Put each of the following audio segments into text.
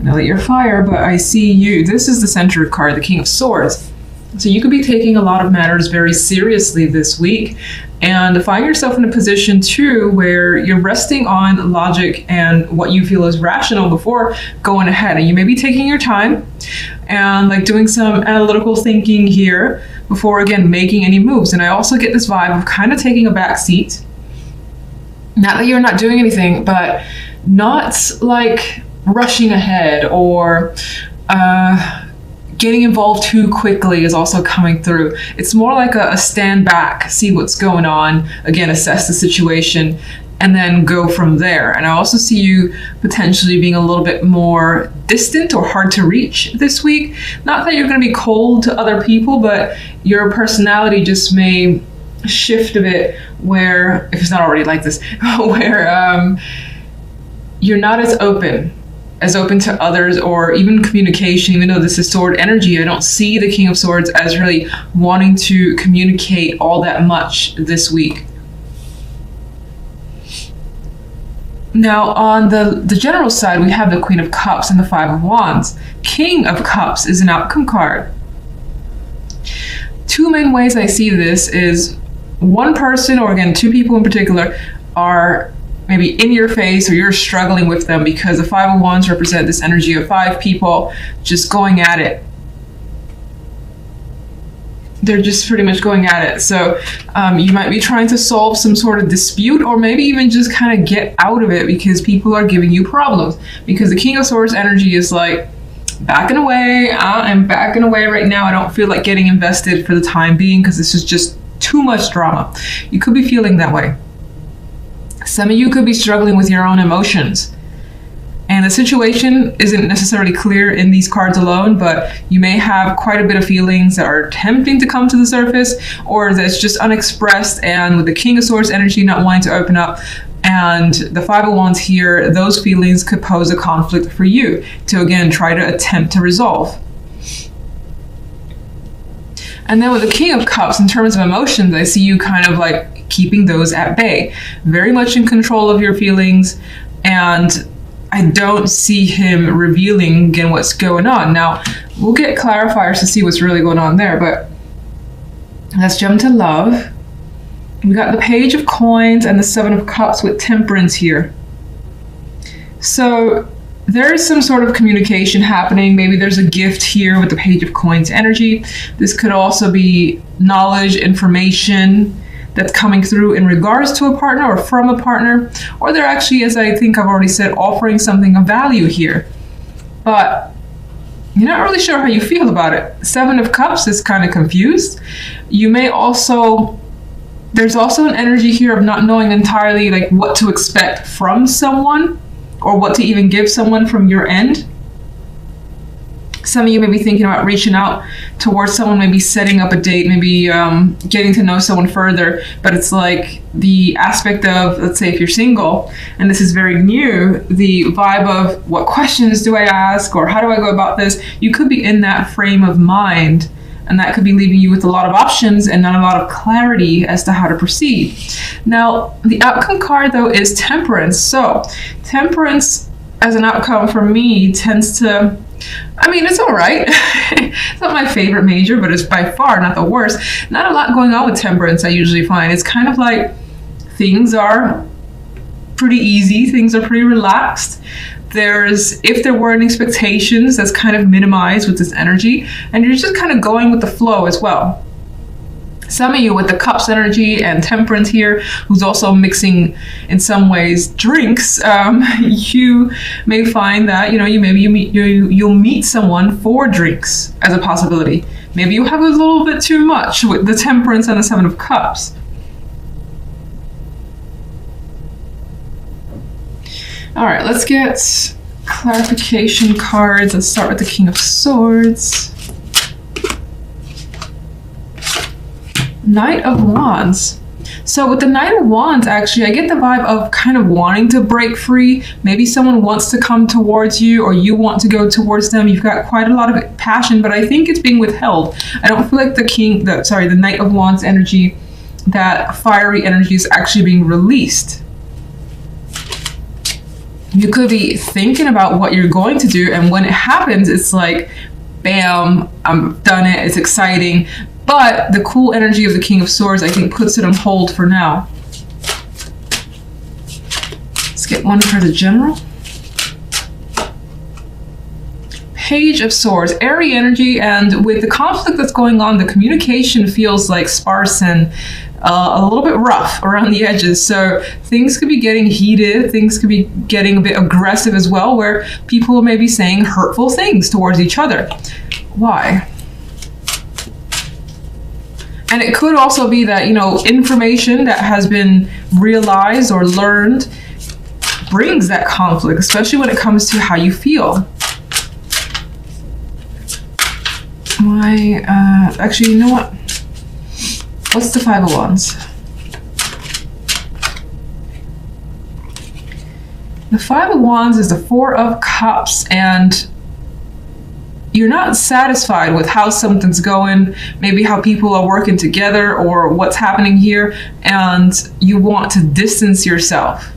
I know that you're fire, but I see you. This is the center card, the King of Swords. So you could be taking a lot of matters very seriously this week and find yourself in a position too where you're resting on logic and what you feel is rational before going ahead. And you may be taking your time and like doing some analytical thinking here before again making any moves. And I also get this vibe of kind of taking a back seat. Not that you're not doing anything, but not like rushing ahead or getting involved too quickly is also coming through. It's more like a stand back, see what's going on, again, assess the situation, and then go from there. And I also see you potentially being a little bit more distant or hard to reach this week. Not that you're going to be cold to other people, but your personality just may shift a bit where, if it's not already like this, where you're not as open to others or even communication. Even though this is sword energy, I don't see the King of Swords as really wanting to communicate all that much this week. Now on the general side, we have the Queen of Cups and the Five of Wands. King of Cups is an outcome card. Two main ways I see this is one person, or again, two people in particular, are maybe in your face or you're struggling with them, because the Five of Wands represent this energy of five people just going at it. They're just pretty much going at it. So you might be trying to solve some sort of dispute, or maybe even just kind of get out of it because people are giving you problems. Because the King of Swords energy is like, backing away. I'm backing away right now. I don't feel like getting invested for the time being because this is just too much drama. You could be feeling that way. Some of you could be struggling with your own emotions. And the situation isn't necessarily clear in these cards alone, but you may have quite a bit of feelings that are attempting to come to the surface, or that's just unexpressed. And with the King of Swords energy not wanting to open up, and the Five of Wands here, those feelings could pose a conflict for you to, again, try to attempt to resolve. And then with the King of Cups, in terms of emotions, I see you kind of like keeping those at bay, very much in control of your feelings. And I don't see him revealing again what's going on. Now, we'll get clarifiers to see what's really going on there, but let's jump to love. We got the Page of Coins and the Seven of Cups with Temperance here. So there is some sort of communication happening. Maybe there's a gift here with the Page of Coins energy. This could also be knowledge, information that's coming through in regards to a partner or from a partner, or they're actually, as I think I've already said, offering something of value here. But you're not really sure how you feel about it. Seven of Cups is kind of confused. You may also, there's also an energy here of not knowing entirely like what to expect from someone or what to even give someone from your end. Some of you may be thinking about reaching out towards someone, maybe setting up a date, maybe getting to know someone further. But it's like the aspect of, let's say if you're single, and this is very new, the vibe of what questions do I ask or how do I go about this? You could be in that frame of mind, and that could be leaving you with a lot of options and not a lot of clarity as to how to proceed. Now, the outcome card though is Temperance. So Temperance as an outcome for me tends to, I mean, it's all right. It's not my favorite major, but it's by far not the worst. Not a lot going on with Temperance, I usually find. It's kind of like things are pretty easy. Things are pretty relaxed. If there weren't expectations, that's kind of minimized with this energy. And you're just kind of going with the flow as well. Some of you with the Cups energy and Temperance here, who's also mixing in some ways drinks, you may find that you'll meet someone for drinks as a possibility. Maybe you have a little bit too much with the Temperance and the Seven of Cups. All right, let's get clarification cards. Let's start with the King of Swords. Knight of Wands. So with the Knight of Wands, actually, I get the vibe of kind of wanting to break free. Maybe someone wants to come towards you or you want to go towards them. You've got quite a lot of passion, but I think it's being withheld. I don't feel like the Knight of Wands energy, that fiery energy is actually being released. You could be thinking about what you're going to do, and when it happens, it's like, bam, I've done it, it's exciting. But the cool energy of the King of Swords, I think, puts it on hold for now. Let's get one for the General. Page of Swords, airy energy, and with the conflict that's going on, the communication feels like sparse and a little bit rough around the edges. So things could be getting heated, things could be getting a bit aggressive as well, where people may be saying hurtful things towards each other. Why? And it could also be that, you know, information that has been realized or learned brings that conflict, especially when it comes to how you feel. Why, actually, you know what? What's the Five of Wands? The Five of Wands is the Four of Cups, and you're not satisfied with how something's going, maybe how people are working together or what's happening here, and you want to distance yourself.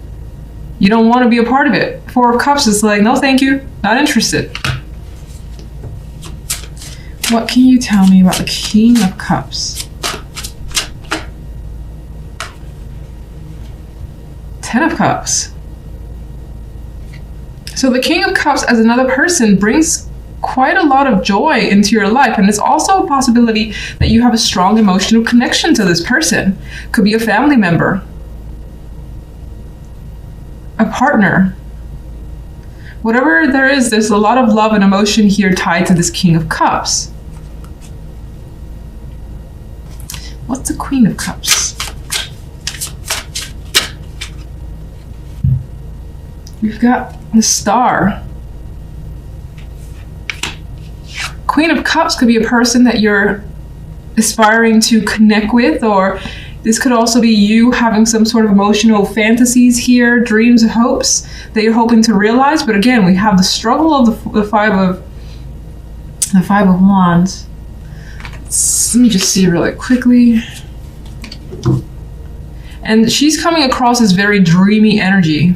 You don't want to be a part of it. Four of Cups is like, no thank you, not interested. What can you tell me about the King of Cups? Ten of Cups. So the King of Cups as another person brings quite a lot of joy into your life, and it's also a possibility that you have a strong emotional connection to this person. Could be a family member, a partner. Whatever there is, there's a lot of love and emotion here tied to this King of Cups. What's the Queen of Cups? We've got the Star. Queen of Cups could be a person that you're aspiring to connect with, or this could also be you having some sort of emotional fantasies here, dreams, hopes that you're hoping to realize. But again, we have the struggle of the Five of Wands. Let me just see really quickly. And she's coming across as very dreamy energy.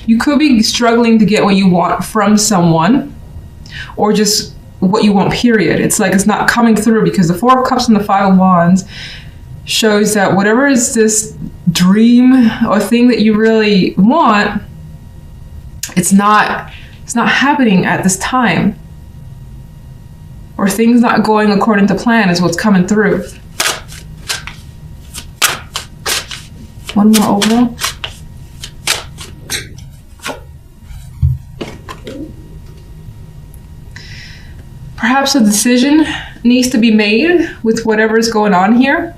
You could be struggling to get what you want from someone, or just what you want, period. It's like it's not coming through, because the Four of Cups and the Five of Wands shows that whatever is this dream or thing that you really want, it's not happening at this time, or things not going according to plan is what's coming through. One more overall. Perhaps a decision needs to be made with whatever is going on here.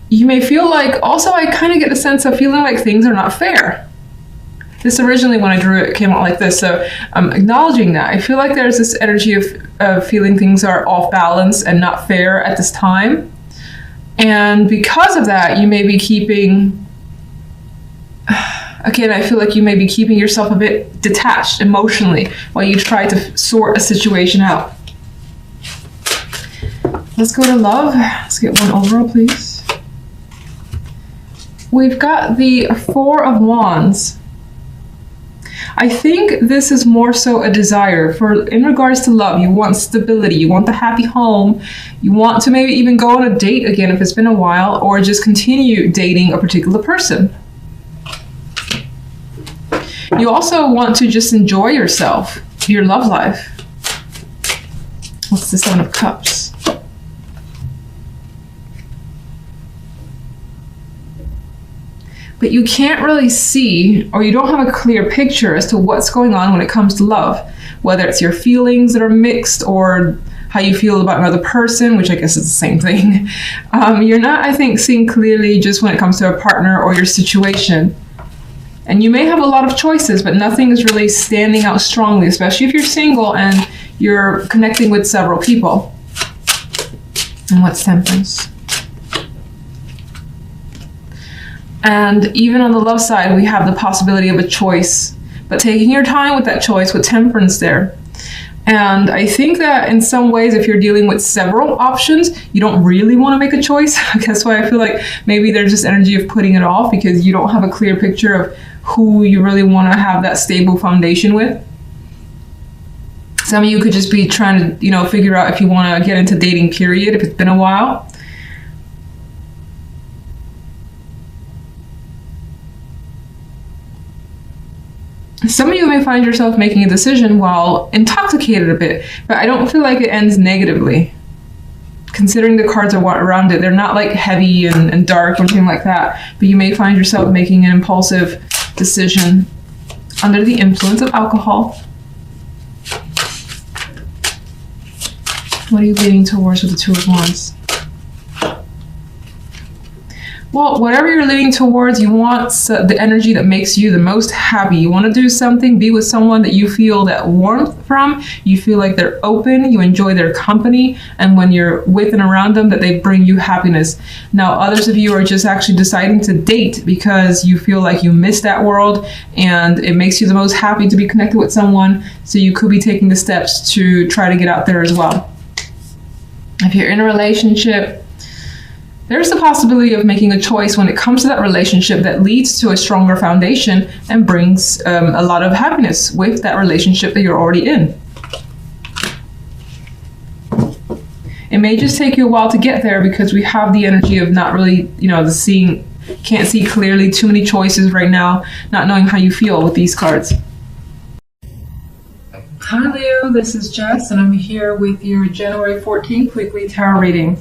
You may feel like, also I kind of get a sense of feeling like things are not fair. This originally, when I drew it, came out like this, so I'm acknowledging that. I feel like there's this energy of feeling things are off balance and not fair at this time. And because of that, you may be keeping, again, I feel like you may be keeping yourself a bit detached emotionally while you try to sort a situation out. Let's go to love. Let's get one overall, please. We've got the Four of Wands. I think this is more so a desire for, in regards to love, you want stability, you want the happy home, you want to maybe even go on a date again if it's been a while, or just continue dating a particular person. You also want to just enjoy yourself, your love life. What's the Seven of Cups? But you can't really see, or you don't have a clear picture as to what's going on when it comes to love. Whether it's your feelings that are mixed, or how you feel about another person, which I guess is the same thing. You're not, I think, seeing clearly just when it comes to a partner or your situation. And you may have a lot of choices, but nothing is really standing out strongly, especially if you're single and you're connecting with several people. And what's Temperance? And even on the love side, we have the possibility of a choice, but taking your time with that choice with Temperance there. And I think that in some ways, if you're dealing with several options, you don't really want to make a choice. That's why I feel like maybe there's this energy of putting it off because you don't have a clear picture of who you really want to have that stable foundation with. Some of you could just be trying to, figure out if you want to get into dating period, if it's been a while. Some of you may find yourself making a decision while intoxicated a bit, but I don't feel like it ends negatively. Considering the cards are around it, they're not like heavy and dark or anything like that, but you may find yourself making an impulsive decision under the influence of alcohol. What are you leaning towards with the Two of Wands? Well, whatever you're leaning towards, you want the energy that makes you the most happy. You want to do something, be with someone that you feel that warmth from. You feel like they're open, you enjoy their company, and when you're with and around them, that they bring you happiness. Now, others of you are just actually deciding to date because you feel like you miss that world and it makes you the most happy to be connected with someone. So you could be taking the steps to try to get out there as well. If you're in a relationship, there's the possibility of making a choice when it comes to that relationship that leads to a stronger foundation and brings a lot of happiness with that relationship that you're already in. It may just take you a while to get there because we have the energy of not really, can't see clearly, too many choices right now, not knowing how you feel with these cards. Hi Leo, this is Jess and I'm here with your January 14th weekly tarot reading.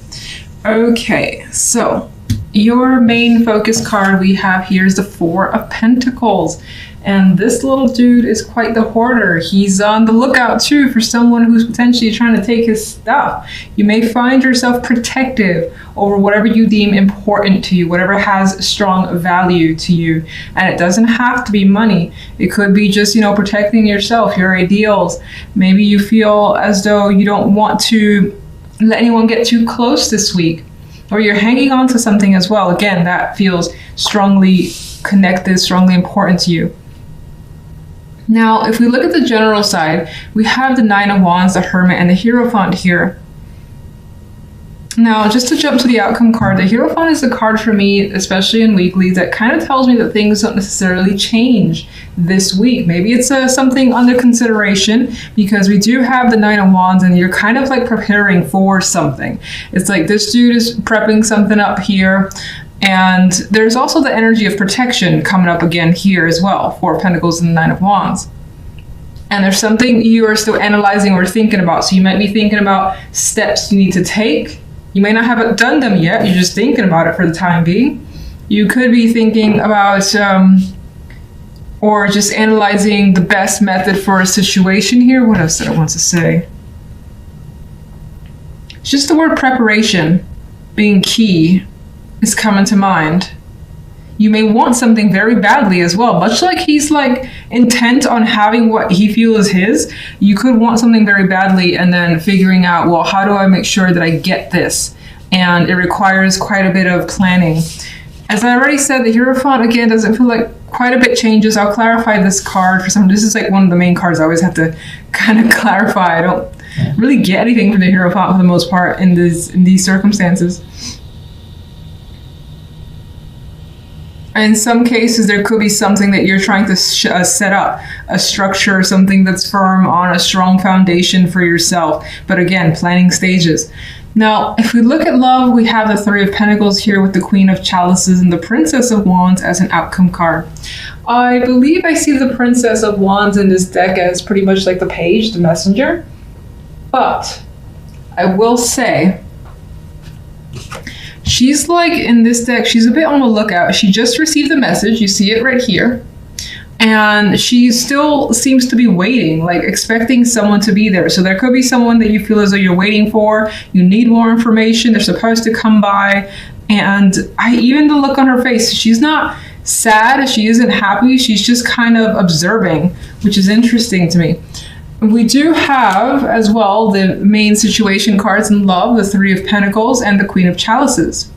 Okay, so your main focus card we have here is the Four of Pentacles. And this little dude is quite the hoarder. He's on the lookout too for someone who's potentially trying to take his stuff. You may find yourself protective over whatever you deem important to you, whatever has strong value to you. And it doesn't have to be money. It could be just, protecting yourself, your ideals. Maybe you feel as though you don't want to let anyone get too close this week, or you're hanging on to something as well. Again, that feels strongly connected, strongly important to you. Now, if we look at the general side, we have the Nine of Wands, the Hermit, and the Hierophant here. Now, just to jump to the outcome card, the Hierophant is a card for me, especially in weekly, that kind of tells me that things don't necessarily change this week. Maybe it's something under consideration because we do have the Nine of Wands and you're kind of like preparing for something. It's like this dude is prepping something up here. And there's also the energy of protection coming up again here as well, Four of Pentacles and the Nine of Wands. And there's something you are still analyzing or thinking about. So you might be thinking about steps you need to take. You may not have done them yet. You're just thinking about it for the time being. You could be thinking about or just analyzing the best method for a situation here. What else did I want to say? It's just the word preparation being key is coming to mind. You may want something very badly as well, much like he's like intent on having what he feels is his. You could want something very badly and then figuring out, well, how do I make sure that I get this? And it requires quite a bit of planning. As I already said, the Hierophant again doesn't feel like quite a bit changes. I'll clarify this card for some. This is like one of the main cards I always have to kind of clarify. I don't really get anything from the Hierophant for the most part in these circumstances. In some cases, there could be something that you're trying to set up, a structure, something that's firm on a strong foundation for yourself. But again, planning stages. Now, if we look at love, we have the Three of Pentacles here with the Queen of Chalices and the Princess of Wands as an outcome card. I believe I see the Princess of Wands in this deck as pretty much like the Page, the Messenger. But I will say, she's like in this deck, she's a bit on the lookout. She just received the message. You see it right here. And she still seems to be waiting, like expecting someone to be there. So there could be someone that you feel as though you're waiting for. You need more information. They're supposed to come by. And even the look on her face, she's not sad. She isn't happy. She's just kind of observing, which is interesting to me. We do have as well the main situation cards in love, the Three of Pentacles and the Queen of Chalices.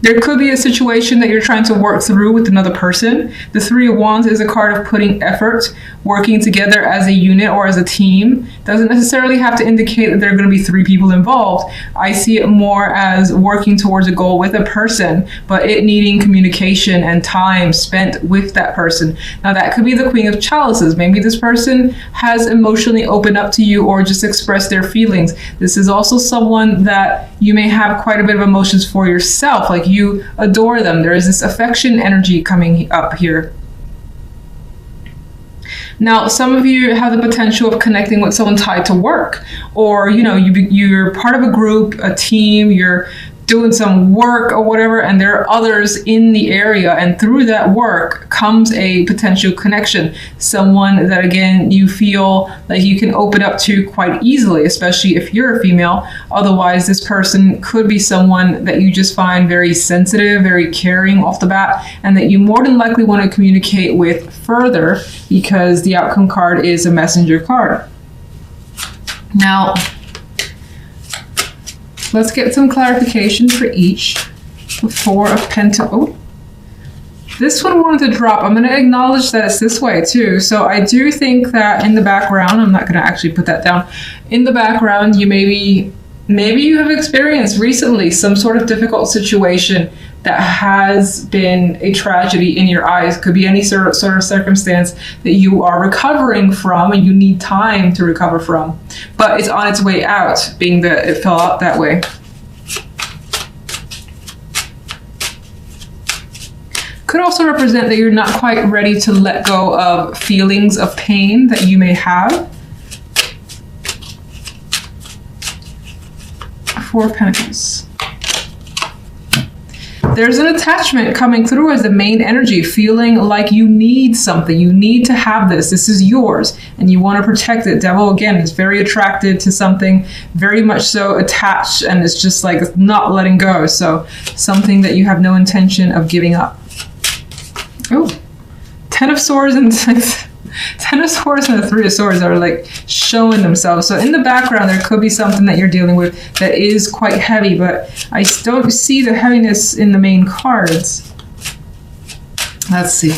There could be a situation that you're trying to work through with another person. The Three of Wands is a card of putting effort, working together as a unit or as a team. Doesn't necessarily have to indicate that there are going to be 3 people involved. I see it more as working towards a goal with a person, but it needing communication and time spent with that person. Now that could be the Queen of Chalices. Maybe this person has emotionally opened up to you or just expressed their feelings. This is also someone that you may have quite a bit of emotions for yourself, like you adore them. There is this affection energy coming up here. Now, some of you have the potential of connecting with someone tied to work, or you're part of a group, a team, you're doing some work or whatever, and there are others in the area, and through that work comes a potential connection. Someone that, again, you feel like you can open up to quite easily, especially if you're a female. Otherwise, this person could be someone that you just find very sensitive, very caring off the bat, and that you more than likely want to communicate with further, because the outcome card is a messenger card. Now, let's get some clarification for each. The Four of Pentacles. Oh, this one wanted to drop. I'm going to acknowledge that it's this way too. So I do think that in the background, I'm not going to actually put that down. In the background, you maybe you have experienced recently some sort of difficult situation that has been a tragedy in your eyes. Could be any sort of circumstance that you are recovering from and you need time to recover from. But it's on its way out, being that it fell out that way. Could also represent that you're not quite ready to let go of feelings of pain that you may have. Four of Pentacles. There's an attachment coming through as the main energy, feeling like you need something. You need to have this. This is yours, and you want to protect it. Devil, again, is very attracted to something, very much so attached, and it's just like not letting go. So something that you have no intention of giving up. Oh, Ten of Swords and Ten of Swords and the Three of Swords are like showing themselves. So in the background, there could be something that you're dealing with that is quite heavy, but I don't see the heaviness in the main cards. Let's see.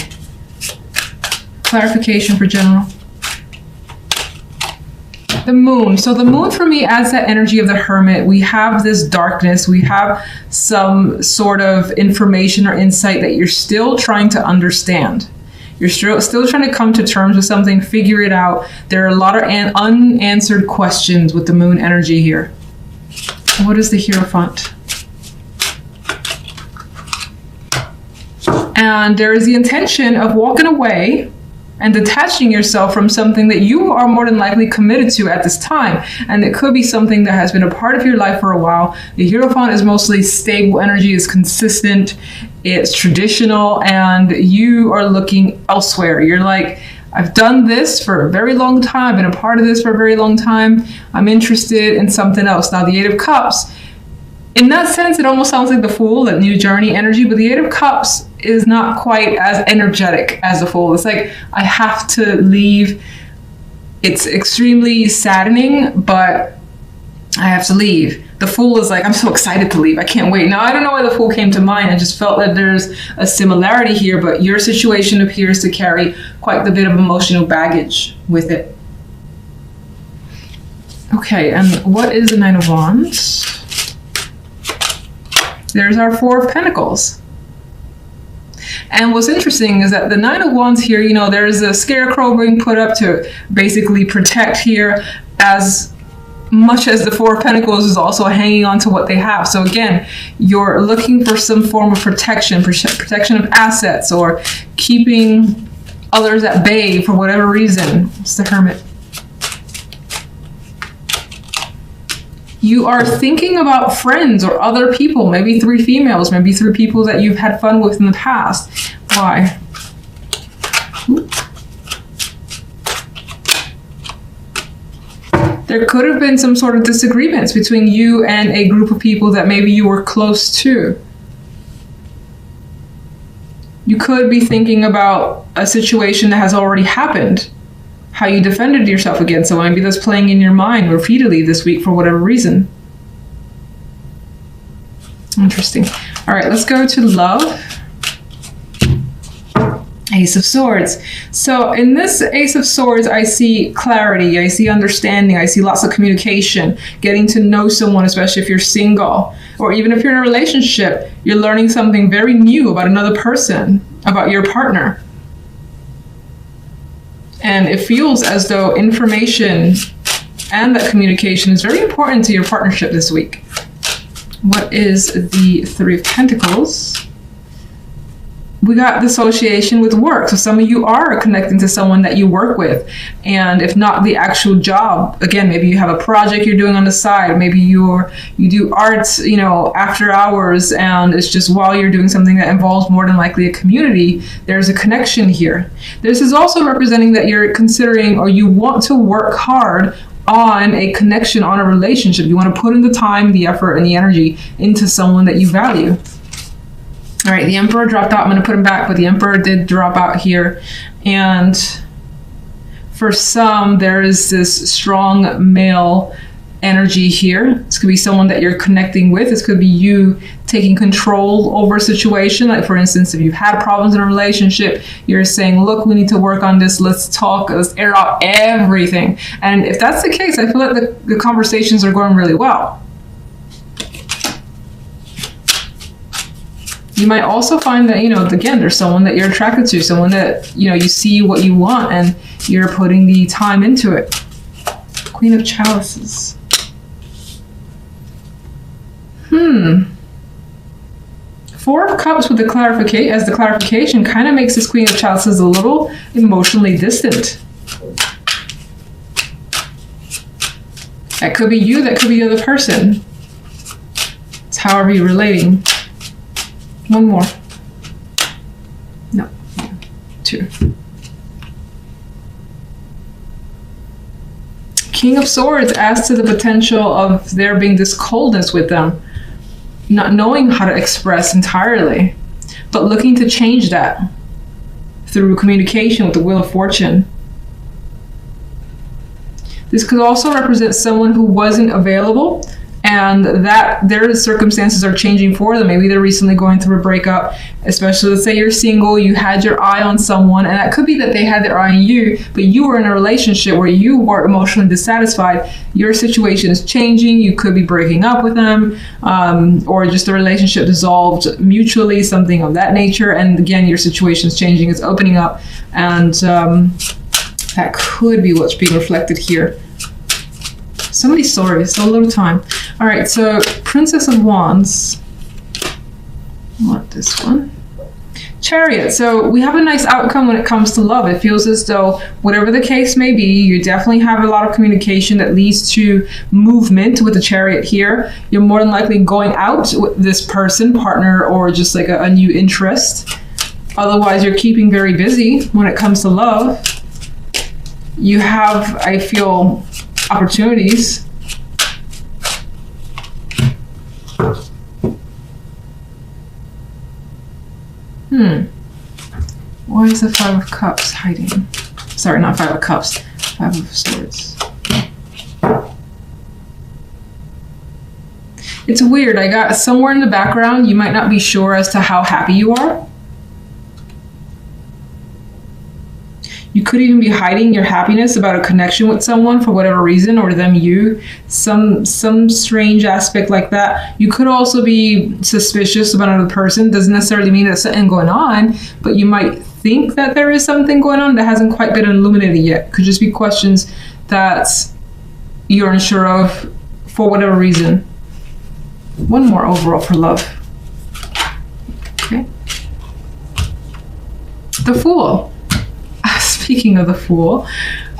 Clarification for general. The Moon. So the Moon for me adds that energy of the Hermit. We have this darkness. We have some sort of information or insight that you're still trying to understand. You're still trying to come to terms with something, figure it out. There are a lot of unanswered questions with the Moon energy here. What is the Hierophant? And there is the intention of walking away and detaching yourself from something that you are more than likely committed to at this time. And it could be something that has been a part of your life for a while. The Hierophant is mostly stable energy, is consistent, it's traditional, and you are looking elsewhere. You're like, I've done this for a very long time, I've been a part of this for a very long time. I'm interested in something else. Now, the Eight of Cups, in that sense, it almost sounds like the Fool, that new journey energy, but the Eight of Cups is not quite as energetic as the Fool. It's like, I have to leave. It's extremely saddening, but I have to leave. The Fool is like, I'm so excited to leave. I can't wait. Now, I don't know why the Fool came to mind. I just felt that there's a similarity here, but your situation appears to carry quite a bit of emotional baggage with it. Okay, and what is the Nine of Wands? There's our Four of Pentacles. And what's interesting is that the Nine of Wands here, you know, there's a scarecrow being put up to basically protect here, as much as the Four of Pentacles is also hanging on to what they have. So again, you're looking for some form of protection of assets, or keeping others at bay for whatever reason. It's the Hermit. You are thinking about friends or other people, maybe 3 females, maybe 3 people that you've had fun with in the past. Why? There could have been some sort of disagreements between you and a group of people that maybe you were close to. You could be thinking about a situation that has already happened, how you defended yourself against someone. Maybe that's playing in your mind repeatedly this week for whatever reason. Interesting. All right, let's go to love. Ace of Swords. So in this Ace of Swords, I see clarity, I see understanding, I see lots of communication, getting to know someone, especially if you're single, or even if you're in a relationship, you're learning something very new about another person, about your partner. And it feels as though information and that communication is very important to your partnership this week. What is the Three of Pentacles? We got the association with work. So some of you are connecting to someone that you work with. And if not the actual job, again, maybe you have a project you're doing on the side. Maybe you do arts, you know, after hours, and it's just while you're doing something that involves more than likely a community, there's a connection here. This is also representing that you're considering, or you want to work hard on a connection, on a relationship. You want to put in the time, the effort, and the energy into someone that you value. All right, the Emperor dropped out. I'm going to put him back, but the Emperor did drop out here. And for some, there is this strong male energy here. This could be someone that you're connecting with. This could be you taking control over a situation. Like, for instance, if you've had problems in a relationship, you're saying, look, we need to work on this. Let's talk. Let's air out everything. And if that's the case, I feel like the conversations are going really well. You might also find that, you know, again, there's someone that you're attracted to, someone that, you know, you see what you want and you're putting the time into it. Queen of Chalices. Four of Cups with the clarification kind of makes this Queen of Chalices a little emotionally distant. That could be you, that could be the other person. It's however you're relating. One more. No. Two. King of Swords adds to the potential of there being this coldness with them, not knowing how to express entirely, but looking to change that through communication with the Wheel of Fortune. This could also represent someone who wasn't available, and that their circumstances are changing for them. Maybe they're recently going through a breakup, especially let's say you're single, you had your eye on someone, and that could be that they had their eye on you, but you were in a relationship where you were emotionally dissatisfied. Your situation is changing. You could be breaking up with them, or just the relationship dissolved mutually, something of that nature. And again, your situation is changing, it's opening up, and that could be what's being reflected here. So many stories, so little time. All right, so Princess of Wands. I want this one. Chariot. So we have a nice outcome when it comes to love. It feels as though whatever the case may be, you definitely have a lot of communication that leads to movement with the Chariot here. You're more than likely going out with this person, partner, or just like a new interest. Otherwise, you're keeping very busy when it comes to love. You have, I feel, opportunities. Why is the Five of Cups hiding? Sorry, not Five of Cups. Five of Swords. It's weird. I got somewhere in the background, you might not be sure as to how happy you are. You could even be hiding your happiness about a connection with someone for whatever reason, or them you. Some strange aspect like that. You could also be suspicious about another person. Doesn't necessarily mean there's something going on, but you might think that there is something going on that hasn't quite been illuminated yet. Could just be questions that you're unsure of for whatever reason. One more overall for love. Okay. The Fool. Speaking of the Fool,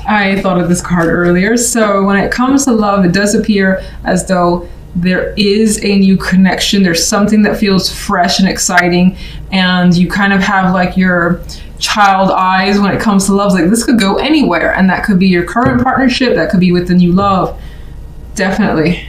I thought of this card earlier. So when it comes to love, it does appear as though there is a new connection. There's something that feels fresh and exciting, and you kind of have like your child eyes when it comes to love. Like, this could go anywhere, and that could be your current partnership, that could be with the new love. Definitely.